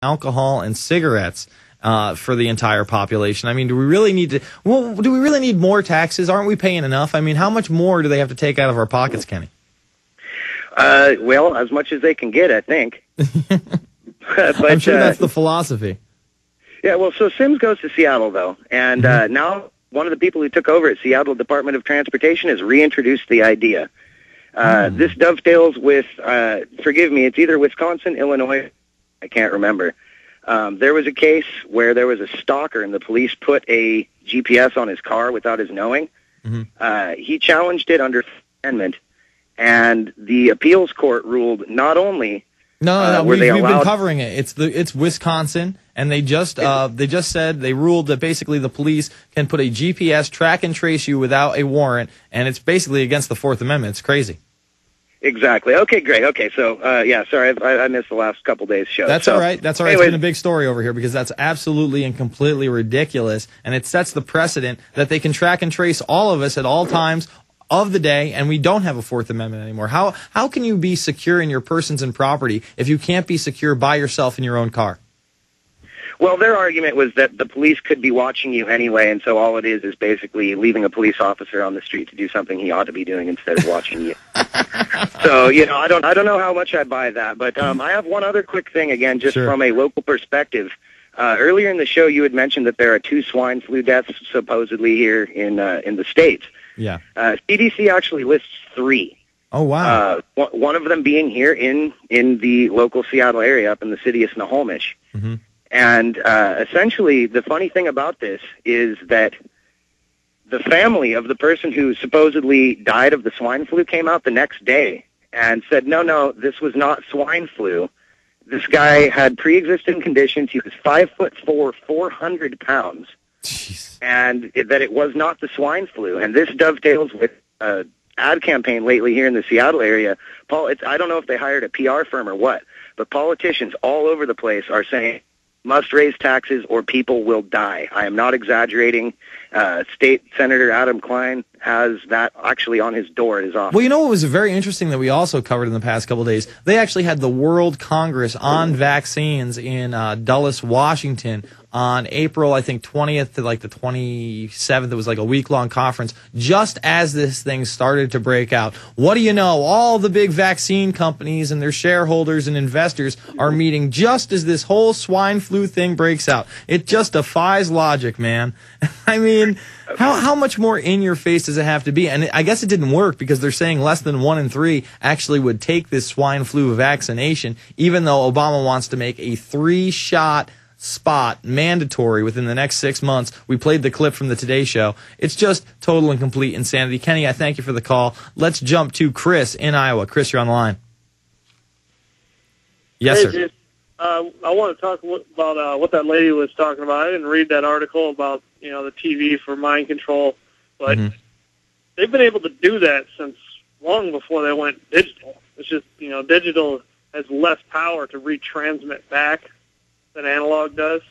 alcohol and cigarettes for the entire population. I mean, do we really need more taxes? Aren't we paying enough? I mean, how much more do they have to take out of our pockets, Kenny? Well, as much as they can get, I think. But, I'm sure that's the philosophy. Yeah, well, so Sims goes to Seattle, though, and now one of the people who took over at Seattle Department of Transportation has reintroduced the idea. This dovetails with, forgive me, it's either Wisconsin, Illinois, I can't remember. There was a case where there was a stalker and the police put a GPS on his car without his knowing. He challenged it under amendment, and the appeals court ruled not only we've been covering it. It's Wisconsin, and they just said they ruled that basically the police can put a GPS track and trace you without a warrant, and it's basically against the Fourth Amendment. It's crazy. Exactly. Okay, great. Okay, so sorry, I missed the last couple days' show. That's all right. That's all right. Anyways, it's been a big story over here because that's absolutely and completely ridiculous, and it sets the precedent that they can track and trace all of us at all times of the day, and we don't have a Fourth Amendment anymore. How can you be secure in your persons and property if you can't be secure by yourself in your own car? Well, their argument was that the police could be watching you anyway, and so all it is basically leaving a police officer on the street to do something he ought to be doing instead of watching you. So, I don't know how much I buy that, but I have one other quick thing, again, just from a local perspective. Earlier in the show, you had mentioned that there are 2 swine flu deaths supposedly here in the States. Yeah. CDC actually lists 3. Oh, wow. One of them being here in the local Seattle area up in the city of Snohomish. Mm-hmm. And essentially, the funny thing about this is that the family of the person who supposedly died of the swine flu came out the next day and said, no, this was not swine flu. This guy had pre-existing conditions. He was 5'4", 400 pounds. Jeez. And that it was not the swine flu. And this dovetails with an ad campaign lately here in the Seattle area. I don't know if they hired a PR firm or what, but politicians all over the place are saying, must raise taxes or people will die. I am not exaggerating. State Senator Adam Klein has that actually on his door at his office. Well, you know what was very interesting that we also covered in the past couple of days? They actually had the World Congress on Vaccines in Dulles, Washington on April, I think, 20th to like the 27th. It was like a week-long conference just as this thing started to break out. What do you know? All the big vaccine companies and their shareholders and investors are meeting just as this whole swine flu thing breaks out. It just defies logic, man. I mean, how much more in your face does it have to be? And I guess it didn't work because they're saying less than 1 in 3 actually would take this swine flu vaccination, even though Obama wants to make a 3-shot spot mandatory within the next 6 months. We played the clip from the Today Show. It's just total and complete insanity. Kenny, I thank you for the call. Let's jump to Chris in Iowa. Chris, you're on the line. Yes, sir. Jason, I want to talk about what that lady was talking about. I didn't read that article about the TV for mind control, but they've been able to do that since long before they went digital. It's just digital has less power to retransmit back than analog does.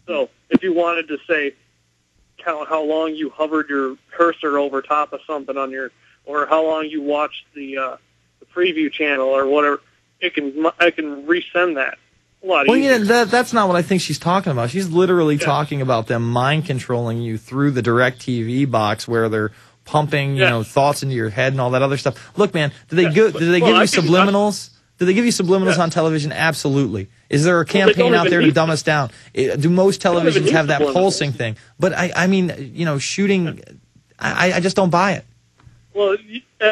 So if you wanted to say count how long you hovered your cursor over top of something or how long you watched the preview channel or whatever, I can resend that a lot easier. Yeah, that's not what I think she's talking about. She's literally talking about them mind controlling you through the DirecTV box where they're pumping thoughts into your head and all that other stuff. Look, man, do they give you subliminals? Do they give you subliminals on television? Absolutely. Is there a campaign out there to dumb us down? Do most televisions have that pulsing thing? But I mean, shooting, I just don't buy it. Well,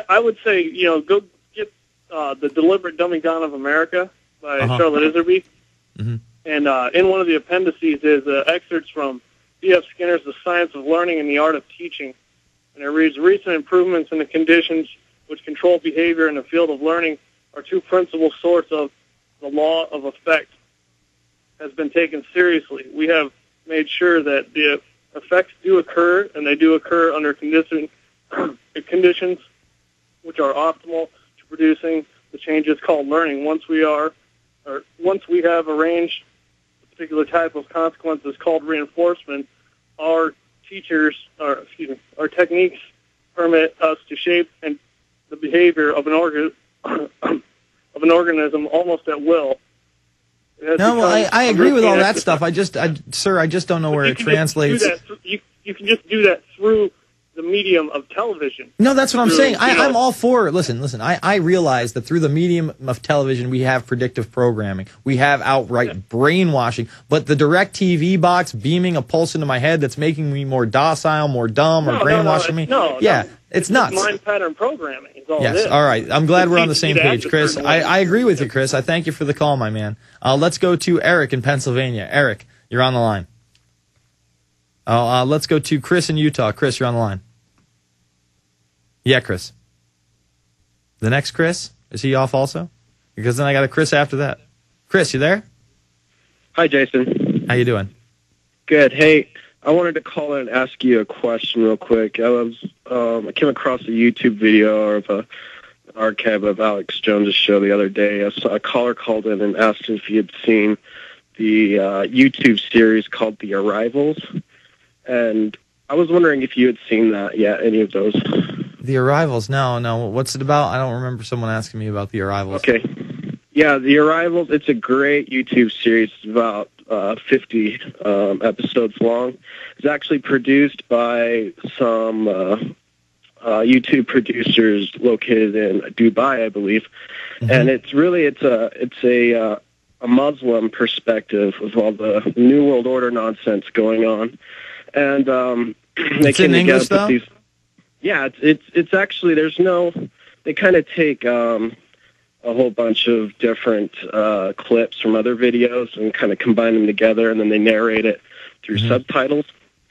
I would say, go get The Deliberate Dumbing Down of America by Charlotte Iserby. And in one of the appendices is excerpts from B.F. Skinner's The Science of Learning and the Art of Teaching. And it reads, recent improvements in the conditions which control behavior in the field of learning are 2 principal sorts of the law of effect has been taken seriously. We have made sure that the effects do occur, and they do occur under conditions which are optimal to producing the changes called learning. Once we have arranged a particular type of consequences called reinforcement, our techniques permit us to shape the behavior of an organism almost at will. No, well, I agree with all that stuff. I just don't know where it translates. You can just do that through the medium of television. No, that's what I'm saying. I'm all for, listen, I realize that through the medium of television, we have predictive programming. We have outright brainwashing. But the direct TV box beaming a pulse into my head that's making me more docile, more dumb, or brainwashing me. It's nuts. Mind pattern programming is all it is. Yes, all right. I'm glad we're on the same page, Chris. I agree with you, Chris. I thank you for the call, my man. Let's go to Eric in Pennsylvania. Eric, you're on the line. Let's go to Chris in Utah. Chris, you're on the line. Yeah, Chris. The next Chris? Is he off also? Because then I got a Chris after that. Chris, you there? Hi, Jason. How you doing? Good. Hey, I wanted to call in and ask you a question real quick. I came across a YouTube video of an archive of Alex Jones' show the other day. A caller called in and asked if he had seen the YouTube series called The Arrivals. And I was wondering if you had seen that yet, any of those. The Arrivals? No. What's it about? I don't remember someone asking me about The Arrivals. Okay. Yeah, The Arrivals, it's a great YouTube series. It's about 50 episodes long. It's actually produced by some YouTube producers located in Dubai, I believe. Mm-hmm. And it's a Muslim perspective of all the New World Order nonsense going on. And they came together with these. Yeah, it's actually they kind of take a whole bunch of different clips from other videos and kind of combine them together, and then they narrate it through subtitles.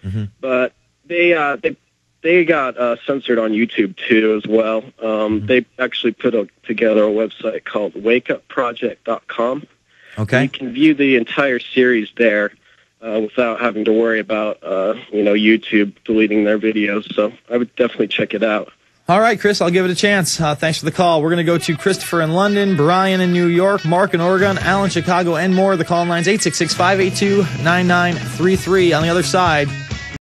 Mm-hmm. But they got censored on YouTube too as well. They actually put together a website called wakeupproject.com. Okay. You can view the entire series there without having to worry about YouTube deleting their videos. So I would definitely check it out. All right, Chris, I'll give it a chance. Thanks for the call. We're going to go to Christopher in London, Brian in New York, Mark in Oregon, Alan, Chicago, and more. The call line's 866-582-9933. On the other side,